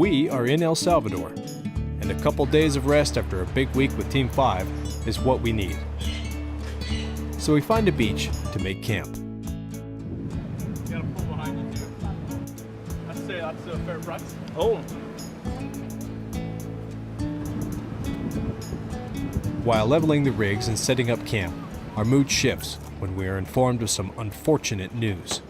We are in El Salvador, and a couple days of rest after a big week with Team 5 is what we need. So we find a beach to make camp. You gotta pull behind you too. I'd say that's a fair price. Oh. While leveling the rigs and setting up camp, our mood shifts when we are informed of some unfortunate news.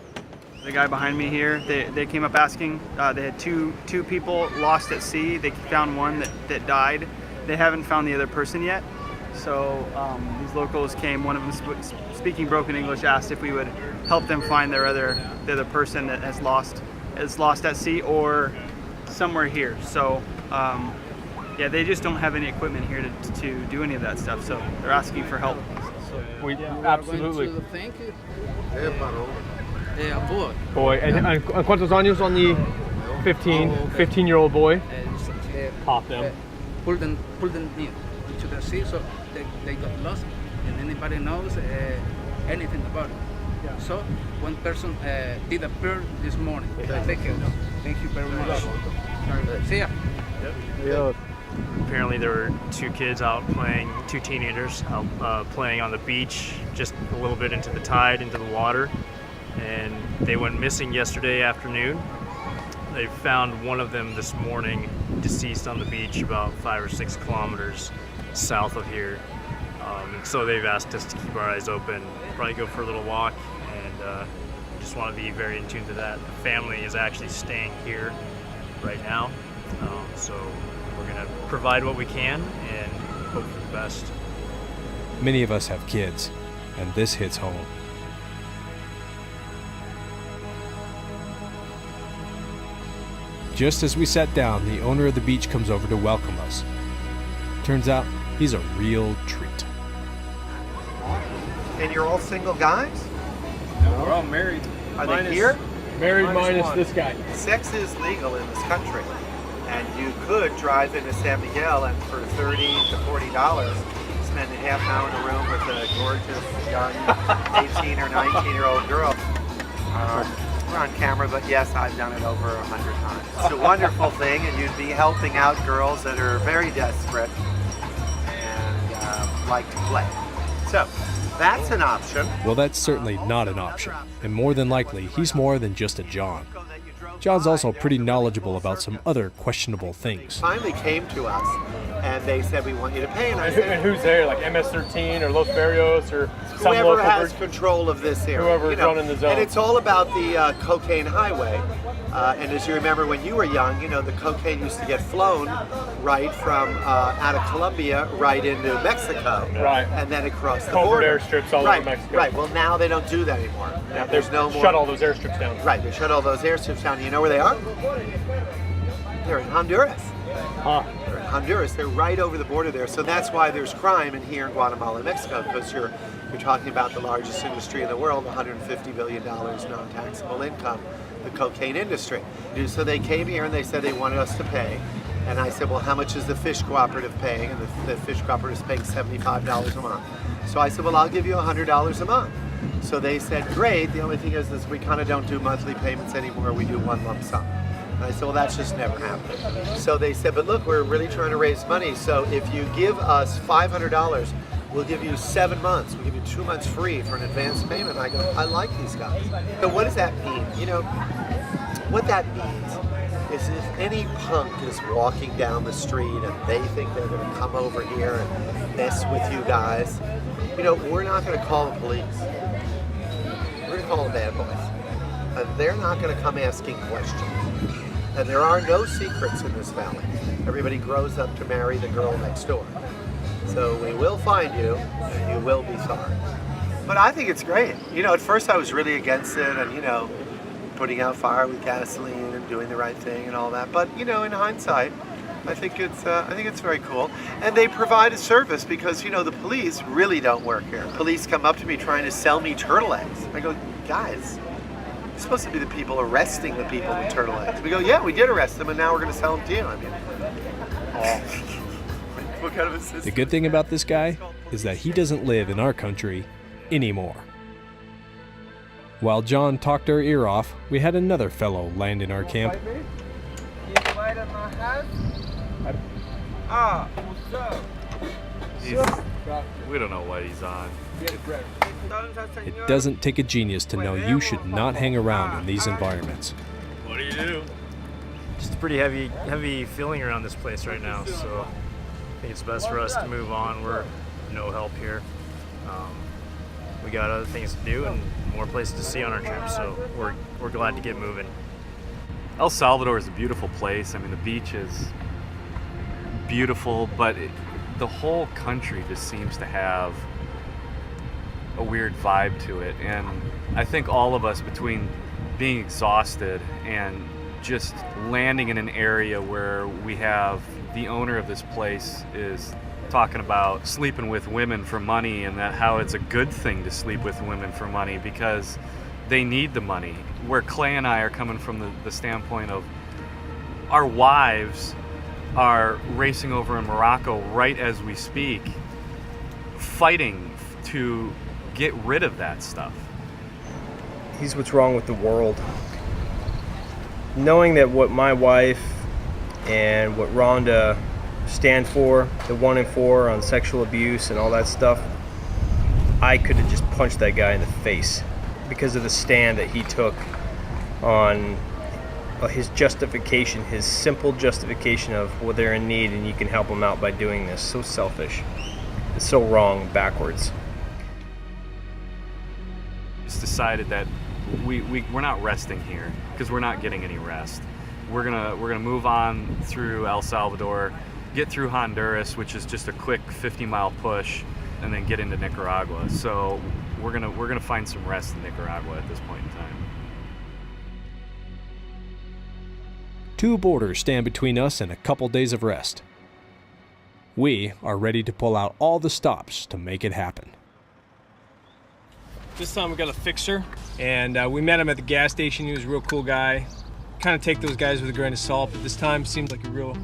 The guy behind me here, they came up asking. They had two people lost at sea. They found one that died. They haven't found the other person yet. So these locals came. One of them, speaking broken English, asked if we would help them find the other person that is lost at sea or somewhere here. So yeah, they just don't have any equipment here to do any of that stuff. So they're asking for help. We absolutely. Going to thank you. Boy, and ¿cuántos años on the 15-year-old boy? Pop them. Pull them into the sea, so they got lost, and anybody knows anything about it. Yeah. So one person did appear this morning. Thank you very much. See ya. Yeah. Apparently there were two kids out playing, two teenagers out playing on the beach, just a little bit into the tide, into the water, and they went missing yesterday afternoon. They found one of them this morning deceased on the beach about 5 or 6 kilometers south of here. And so they've asked us to keep our eyes open, probably go for a little walk, and just want to be very in tune to that. The family is actually staying here right now, so we're going to provide what we can and hope for the best. Many of us have kids, and this hits home. Just as we sat down, the owner of the beach comes over to welcome us. Turns out, he's a real treat. And you're all single guys? No, we're all married. Are they here? Married minus one. this guy. Sex is legal in this country. And you could drive into San Miguel and for $30 to $40 spend a half hour in a room with a gorgeous young 18 or 19-year-old girl. We're on camera, but yes, I've done it over 100 times. It's a wonderful thing, and you'd be helping out girls that are very desperate and like to play. So, that's an option. Well, that's certainly not an option, and more than likely, he's more than just a John. John's also pretty knowledgeable about some other questionable things. Finally came to us, and they said, we want you to pay, and I And said, who's there? Like MS-13 or Los Barrios or some whoever local has version? control of this area. Whoever's running the zone. And it's all about the cocaine highway. And as you remember when you were young, the cocaine used to get flown right from out of Colombia right into Mexico. Right. And then across the Covert border. airstrips all right, over Mexico. Right. Well, now they don't do that anymore. Yeah, There's no more. Shut all those airstrips down. Right. They shut all those airstrips down. You know where they are? They're in Honduras. Huh. They're in Honduras. They're right over the border there. So that's why there's crime in here in Guatemala and Mexico, because you're talking about the largest industry in the world, $150 billion non-taxable income, the cocaine industry. So they came here and they said they wanted us to pay. And I said, well, how much is the fish cooperative paying? And the fish cooperative is paying $75 a month. So I said, well, I'll give you $100 a month. So they said, great. The only thing is we kind of don't do monthly payments anymore. We do one lump sum. And I said, well, that's just never happened. So they said, but look, we're really trying to raise money. So if you give us $500, we'll give you 7 months. We'll give you 2 months free for an advance payment. I go, I like these guys. So what does that mean? What that means is if any punk is walking down the street and they think they're going to come over here and mess with you guys, we're not going to call the police. We're going to call the bad boys. And they're not going to come asking questions. And there are no secrets in this valley. Everybody grows up to marry the girl next door. So we will find you, and you will be sorry. But I think it's great. At first I was really against it, and putting out fire with gasoline and doing the right thing and all that. But in hindsight, I think it's very cool. And they provide a service because the police really don't work here. Police come up to me trying to sell me turtle eggs. I go, guys, you're supposed to be the people arresting the people with turtle eggs. We go, yeah, we did arrest them, and now we're going to sell them to you. What kind of a system? The good thing about this guy is that he doesn't live in our country anymore. While John talked our ear off, we had another fellow land in our camp. right at my house. What's up? We don't know what he's on. It doesn't take a genius to know you should not hang around in these environments. What do you do? Just a pretty heavy feeling around this place right now, so I think it's best for us to move on. We're no help here. We got other things to do and more places to see on our trip, so we're glad to get moving. El Salvador is a beautiful place. I mean, the beach is beautiful, but the whole country just seems to have a weird vibe to it. And I think all of us, between being exhausted and just landing in an area where we have the owner of this place is talking about sleeping with women for money, and that how it's a good thing to sleep with women for money because they need the money. Where Clay and I are coming from the standpoint of our wives are racing over in Morocco right as we speak, fighting to get rid of that stuff. He's what's wrong with the world. Knowing that what my wife and what Rhonda stand for, the 1 in 4 on sexual abuse and all that stuff, I could have just punched that guy in the face because of the stand that he took on his justification, his simple justification of, well, they're in need and you can help them out by doing this. So selfish. It's so wrong backwards. Just decided that we're not resting here because we're not getting any rest. We're gonna move on through El Salvador, get through Honduras, which is just a quick 50-mile push, and then get into Nicaragua. So we're gonna find some rest in Nicaragua at this point in time. 2 borders stand between us and a couple days of rest. We are ready to pull out all the stops to make it happen. This time we got a fixer, and we met him at the gas station. He was a real cool guy. Kind of take those guys with a grain of salt, but this time seems like a real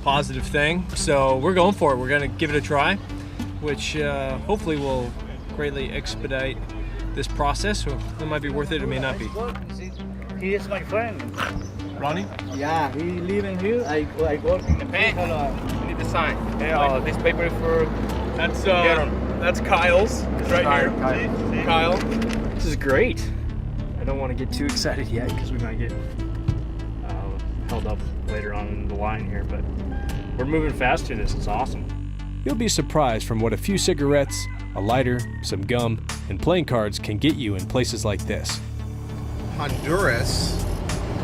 positive thing. So we're going for it. We're gonna give it a try, which hopefully will greatly expedite this process. Or it might be worth it, it may not be. He is my friend. Ronnie? Yeah, he living here. I work in the bank. You need to sign. Yeah, this paper for that's Kyle's. It's right here. Kyle. This is great. I don't want to get too excited yet because we might get Held up later on in the line here, but we're moving fast through this. It's awesome. You'll be surprised from what a few cigarettes, a lighter, some gum, and playing cards can get you in places like this. Honduras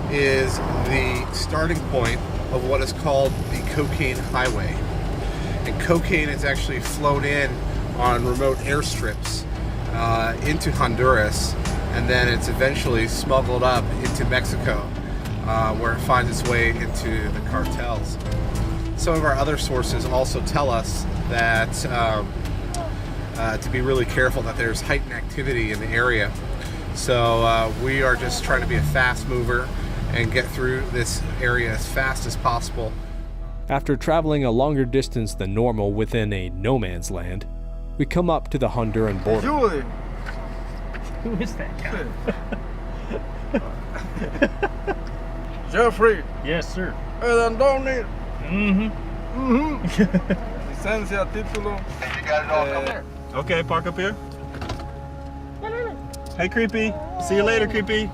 is the starting point of what is called the cocaine highway. And cocaine is actually flown in on remote airstrips into Honduras, and then it's eventually smuggled up into Mexico, where it finds its way into the cartels. Some of our other sources also tell us that to be really careful, that there's heightened activity in the area. So we are just trying to be a fast mover and get through this area as fast as possible. After traveling a longer distance than normal within a no man's land, we come up to the Honduran border. Julie. Who is that guy? Jeffrey. Yes, sir. El Andoni. Mm-hmm. Licencia, título. You got it all from there. Okay, park up here. Hey, Creepy. See you later, Creepy.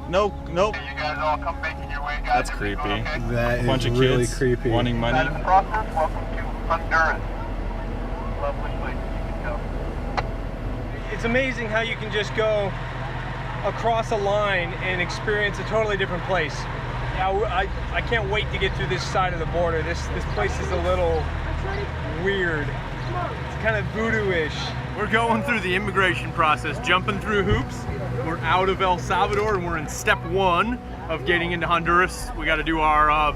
Nope. You guys all come making your way, guys. That's creepy. Okay? That A bunch is of really kids creepy. wanting money. That is Proctor. Welcome to Honduras. Lovely place. You can go. It's amazing how you can just go across a line and experience a totally different place. I can't wait to get through this side of the border. This place is a little weird. It's kind of voodoo-ish. We're going through the immigration process, jumping through hoops. We're out of El Salvador and we're in step 1 of getting into Honduras. We got to do our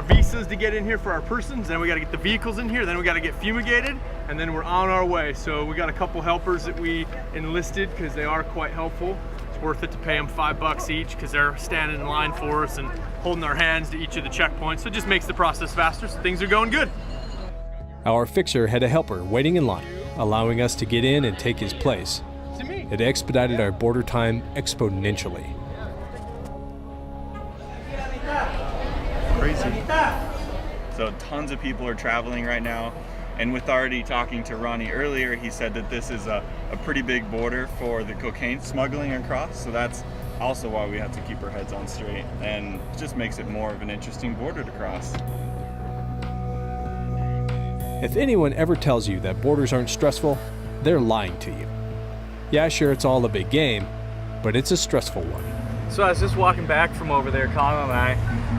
visas to get in here for our persons. Then we got to get the vehicles in here. Then we got to get fumigated, and then we're on our way. So we got a couple helpers that we enlisted because they are quite helpful. It's worth it to pay them $5 each because they're standing in line for us and holding our hands to each of the checkpoints. So it just makes the process faster. So things are going good. Our fixer had a helper waiting in line, allowing us to get in and take his place. It expedited our border time exponentially. crazy. So tons of people are traveling right now. And with already talking to Ronnie earlier, he said that this is a pretty big border for the cocaine smuggling across. So that's also why we have to keep our heads on straight, and it just makes it more of an interesting border to cross. If anyone ever tells you that borders aren't stressful, they're lying to you. Yeah, sure, it's all a big game, but it's a stressful one. So I was just walking back from over there, Colin and I,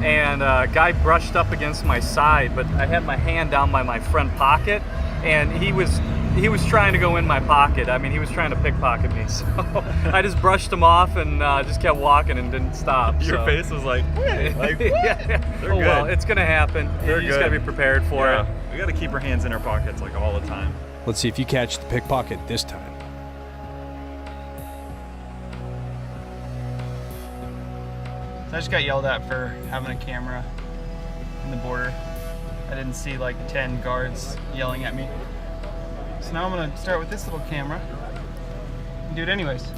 and a guy brushed up against my side, but I had my hand down by my front pocket, and he was trying to go in my pocket. I mean, he was trying to pickpocket me, so I just brushed him off and just kept walking and didn't stop. Your face was like, hey, like, yeah. They're Oh good. well, it's gonna happen. They're You just gotta good. be prepared for it. We gotta keep our hands in our pockets like all the time. Let's see if you catch the pickpocket this time. So I just got yelled at for having a camera in the border. I didn't see like 10 guards yelling at me. So now I'm gonna start with this little camera and do it anyways.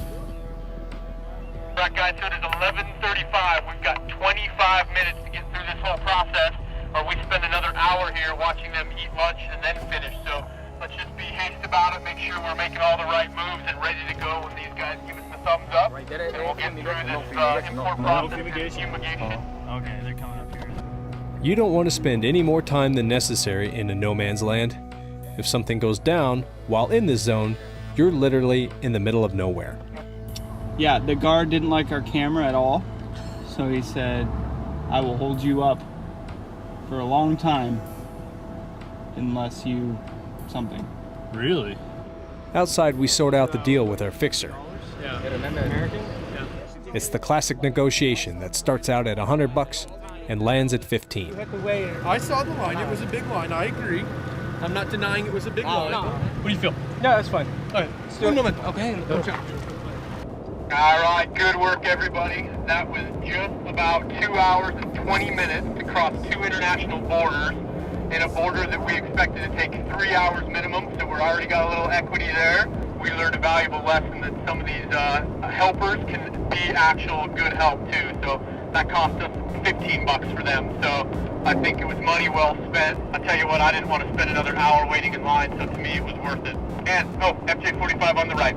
Right, guys, so it is 11:35. We've got 25 minutes to get through this whole process, or we spend another hour here watching them eat lunch and then finish. So let's just be hasty about it, make sure we're making all the right moves and ready to go when these guys give us the thumbs up. And we'll get through this import process and fumigation. Okay, they're coming up here. You don't want to spend any more time than necessary in a no man's land. If something goes down while in this zone, you're literally in the middle of nowhere. Yeah, the guard didn't like our camera at all, so he said, I will hold you up for a long time unless you something. Really? Outside, we sort out the deal with our fixer. Yeah. American? Yeah. It's the classic negotiation that starts out at $100 and lands at 15. I saw the line. It was a big line. I agree. I'm not denying it was a big line. no. What do you feel? Yeah, that's fine. All right. One moment. Okay. All right, good work, everybody. That was just about 2 hours and 20 minutes to cross 2 international borders in a border that we expected to take 3 hours minimum, so we're already got a little equity there. We learned a valuable lesson that some of these helpers can be actual good help too, so that cost us $15 for them, so I think it was money well spent. I tell you what, I didn't want to spend another hour waiting in line, so to me it was worth it. And, oh, FJ45 on the right.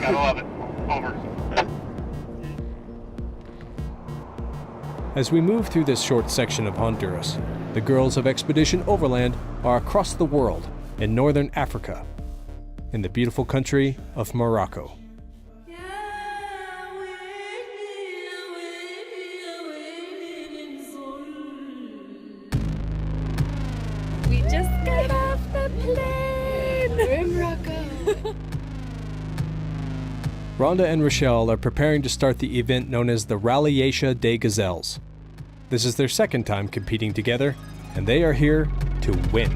Gotta love it. Over. As we move through this short section of Honduras, the girls of Expedition Overland are across the world in northern Africa, in the beautiful country of Morocco. We just got off the plane! We're in Morocco. Rhonda and Rochelle are preparing to start the event known as the Rallye des Gazelles. This is their second time competing together, and they are here to win.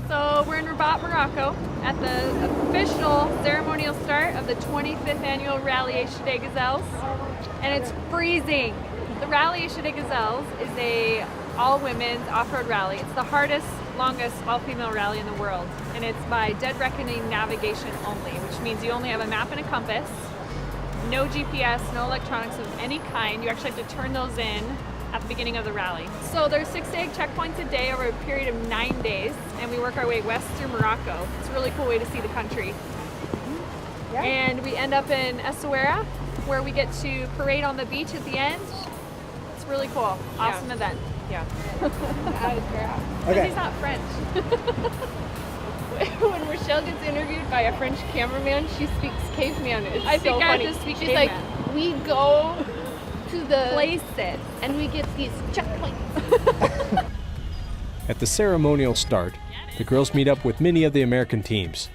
So we're in Rabat, Morocco, at the official ceremonial start of the 25th annual Rallye des Gazelles, and it's freezing. The Rallye des Gazelles is a all-women's off-road rally. It's the hardest, longest all-female rally in the world, and it's by dead reckoning navigation only, which means you only have a map and a compass, no GPS, no electronics of any kind. You actually have to turn those in at the beginning of the rally. So there's 6 egg checkpoints a day over a period of 9 days, and we work our way west through Morocco. It's a really cool way to see the country. Yeah. And we end up in Essaouira, where we get to parade on the beach at the end. It's really cool. Awesome event. Yeah. He's not French. When Rochelle gets interviewed by a French cameraman, she speaks caveman. It's I think so I funny. have to speak She's caveman. like, we go to the places and we get these checkpoints. At the ceremonial start, the girls meet up with many of the American teams,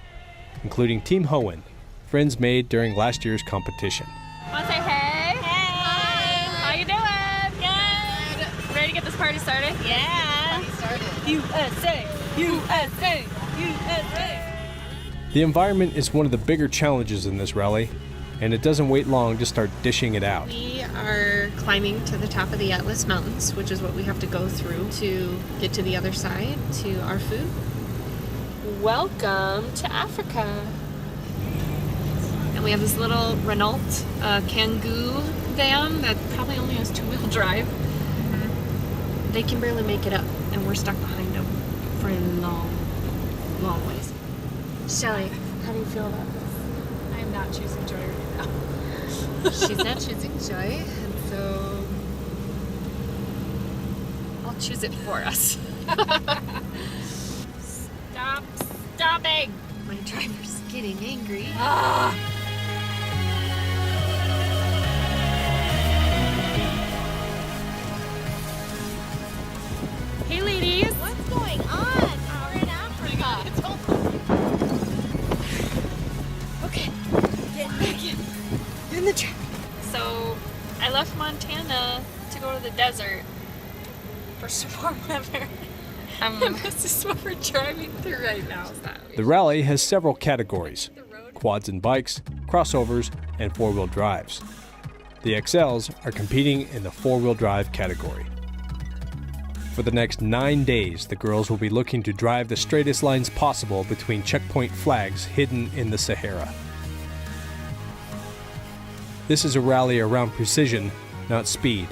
including Team Hoenn, friends made during last year's competition. Want to say hey? Hey! How you doing? Good. Ready to get this party started? Yeah. USA! USA! USA! The environment is one of the bigger challenges in this rally, and it doesn't wait long to start dishing it out. We are climbing to the top of the Atlas Mountains, which is what we have to go through to get to the other side, to our food. Welcome to Africa. We have this little Renault Kangoo van that probably only has two-wheel drive. They can barely make it up, and we're stuck behind them for a long, long ways. Shelly, how do you feel about this? I am not choosing joy right now. She's not choosing joy, and so I'll choose it for us. Stop stopping! My driver's getting angry. Hey ladies! What's going on? We're in Africa. It's Okay, get back in. Get in the truck. So, I left Montana to go to the desert for some more weather. And this is what we're driving through right now. The rally has several categories: quads and bikes, crossovers, and four-wheel drives. The XLs are competing in the four-wheel drive category. For the next 9 days, the girls will be looking to drive the straightest lines possible between checkpoint flags hidden in the Sahara. This is a rally around precision, not speed.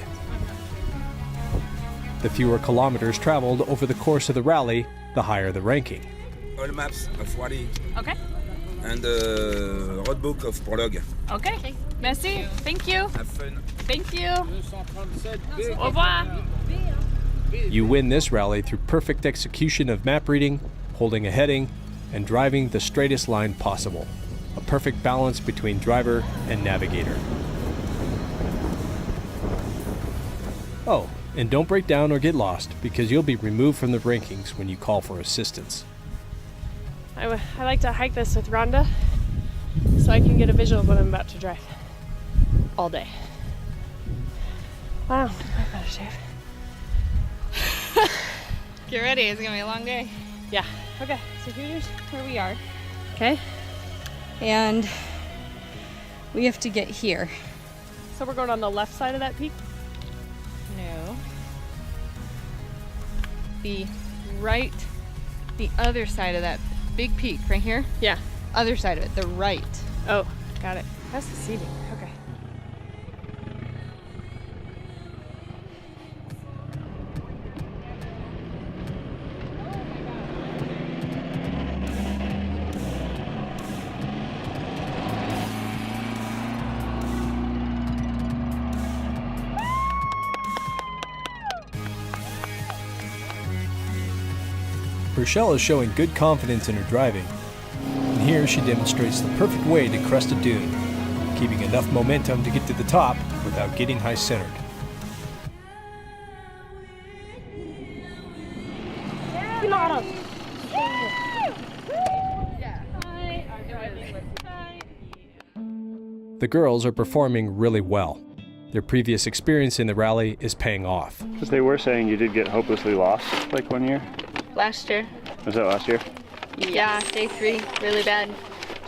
The fewer kilometers traveled over the course of the rally, the higher the ranking. All maps of Wadi. Okay. And the road book of Prologue. Okay. Merci. Thank you. Have fun. Thank you. Au revoir. You win this rally through perfect execution of map reading, holding a heading, and driving the straightest line possible. A perfect balance between driver and navigator. Oh, and don't break down or get lost, because you'll be removed from the rankings when you call for assistance. I like to hike this with Rhonda so I can get a visual of what I'm about to drive all day. Wow, I'm out of shape. Get ready, it's gonna be a long day. Yeah. Okay, so here's where we are. Okay. And we have to get here. So we're going on the left side of that peak? No. The other side of that big peak right here. Yeah. Other side of it, the right. Oh, got it. That's the seating. Okay. Rochelle is showing good confidence in her driving, and here she demonstrates the perfect way to crest a dune, keeping enough momentum to get to the top without getting high-centered. The girls are performing really well. Their previous experience in the rally is paying off. But they were saying you did get hopelessly lost like one year. Last year. Was that last year? Yeah, day 3, really bad.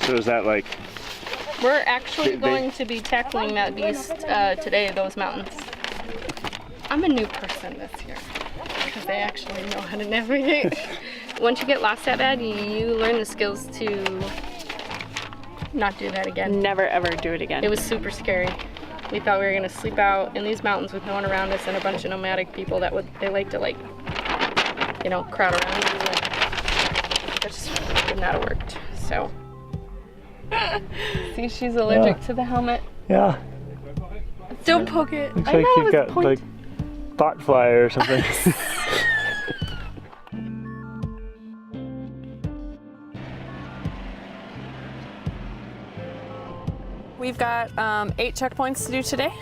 So is that like... We're actually going to be tackling that beast today, those mountains. I'm a new person this year because I actually know how to navigate. Once you get lost that bad, you learn the skills to not do that again. Never ever do it again. It was super scary. We thought we were gonna sleep out in these mountains with no one around us and a bunch of nomadic people that they like to crowd around you. That just would not have worked. So, see, she's allergic to the helmet. Yeah. Don't poke it. Looks I like know, you've got like bot fly or something. We've got 8 checkpoints to do today.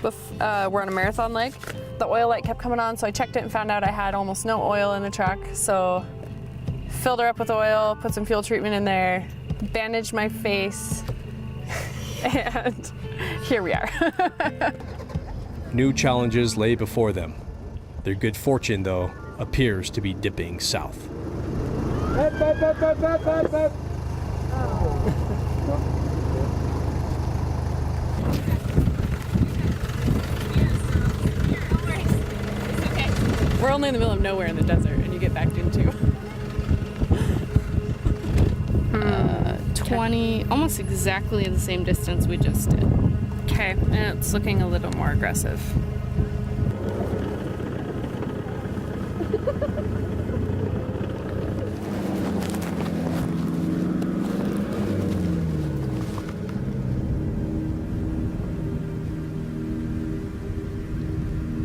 We're on a marathon leg. The oil light kept coming on, so I checked it and found out I had almost no oil in the truck. So filled her up with oil, put some fuel treatment in there, bandaged my face, and here we are. New challenges lay before them. Their good fortune, though, appears to be dipping south. We're only in the middle of nowhere in the desert, and you get backed into. 20, almost exactly the same distance we just did. Okay, and it's looking a little more aggressive.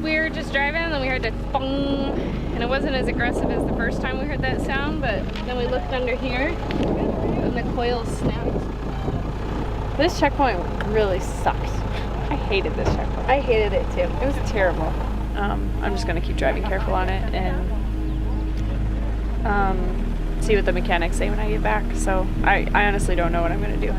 We were just driving and then we heard the bong, and it wasn't as aggressive as the first time we heard that sound, but then we looked under here and the coil snapped. This checkpoint really sucked. I hated this checkpoint. I hated it too. It was terrible. I'm just gonna keep driving careful on it and see what the mechanics say when I get back. So I honestly don't know what I'm gonna do.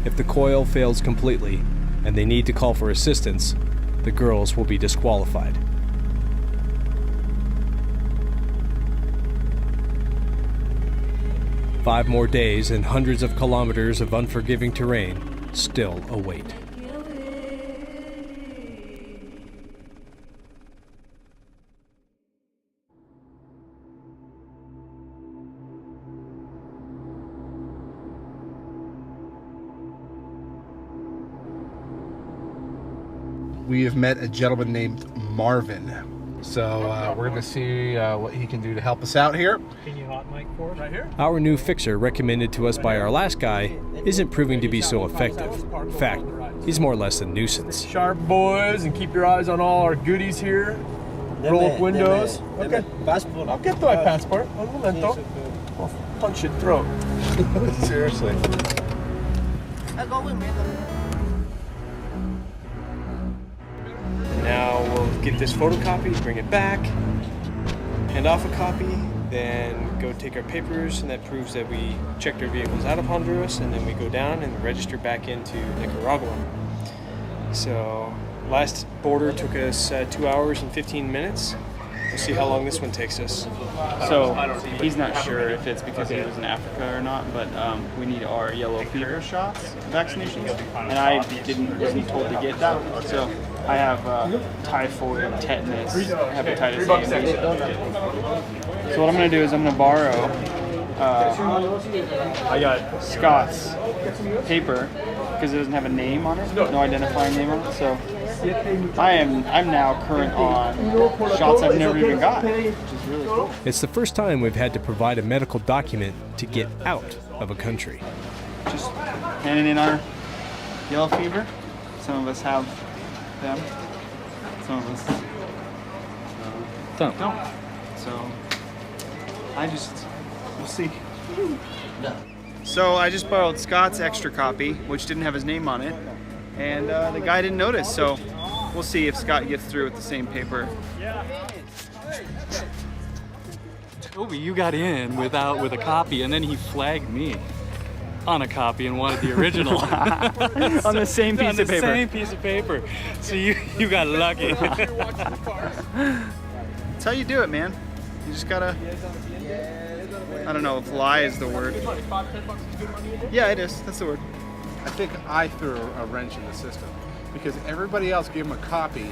If the coil fails completely and they need to call for assistance, the girls will be disqualified. Five more days and hundreds of kilometers of unforgiving terrain still await. We have met a gentleman named Marvin. So we're going to see what he can do to help us out here. Can you hot mic for us right here? Our new fixer, recommended to us by our last guy, isn't proving to be so effective. In fact, he's more or less a nuisance. Sharp boys, and keep your eyes on all our goodies here. Roll up windows. Okay. Passport. I'll get to my passport. Un momento. I'll punch your throat. Seriously. Now we'll get this photocopy, bring it back, hand off a copy, then go take our papers, and that proves that we checked our vehicles out of Honduras, and then we go down and register back into Nicaragua. So last border took us 2 hours and 15 minutes. We'll see how long this one takes us. So he's not sure if it's because he was in Africa or not, but we need our yellow fever shots, vaccinations, and I wasn't told to get that. So I have typhoid, tetanus, hepatitis A, and B. So what I'm going to do is I'm going to borrow I got Scott's paper because it doesn't have a name on it, no identifying name on it. So I'm now current on shots I've never even got, which is really cool. It's the first time we've had to provide a medical document to get out of a country. Just handing in our yellow fever. Some of us have them. Some of us don't. So we'll see. So I just borrowed Scott's extra copy, which didn't have his name on it, and the guy didn't notice. So we'll see if Scott gets through with the same paper. Toby, you got in with a copy, and then he flagged me on a copy and wanted the original. On the same piece of paper. On the same piece of paper. So you got lucky. That's how you do it, man. You just gotta, I don't know if lie is the word. Yeah, it is. That's the word. I think I threw a wrench in the system because everybody else gave him a copy.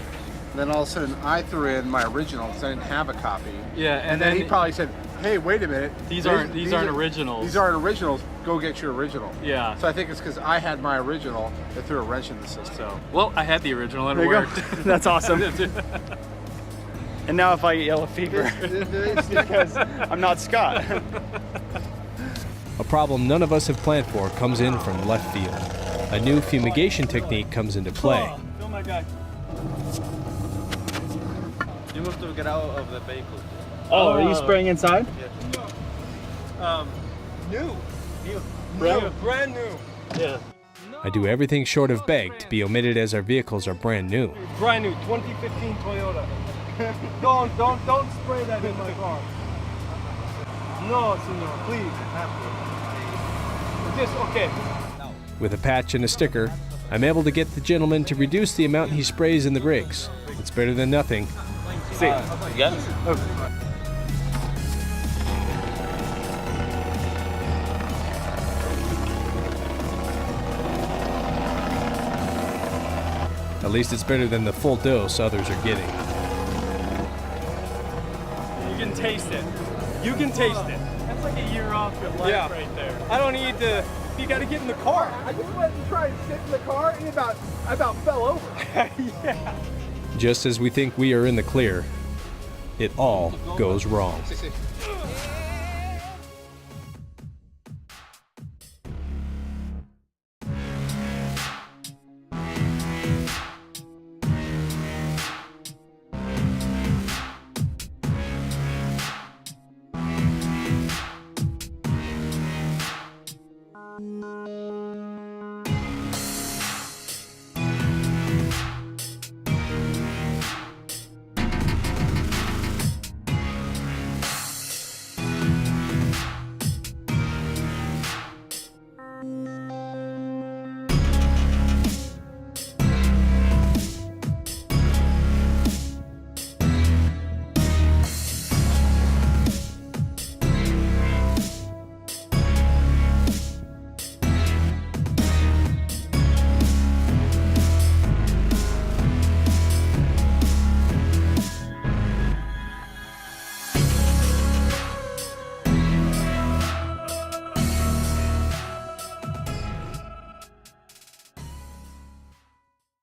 Then all of a sudden I threw in my original because I didn't have a copy. Yeah, and then he probably said, "Hey, wait a minute. These aren't originals. These aren't originals. Go get your original." Yeah. So I think it's because I had my original that threw a wrench in the system. So. Well, I had the original and There it you worked. go. That's awesome. And now if I get yellow fever, it's because I'm not Scott. A problem none of us have planned for comes in from left field. A new fumigation technique comes into play. Fill my guy. You have to get out of the vehicle. Oh, are you spraying inside? Yeah. New. Brand new. Yeah. I do everything short of beg to be omitted as our vehicles are brand new. Brand new, 2015 Toyota. Don't spray that in my car. No, senor, please. Just okay. With a patch and a sticker, I'm able to get the gentleman to reduce the amount he sprays in the brakes. It's better than nothing. See. Yeah. Okay. At least it's better than the full dose others are getting. You can taste it. You can taste it. That's like a year off your life right there. I don't need to. You got to get in the car. I just went to try and sit in the car and I about fell over. Yeah. Just as we think we are in the clear, it all goes wrong. Sí, sí.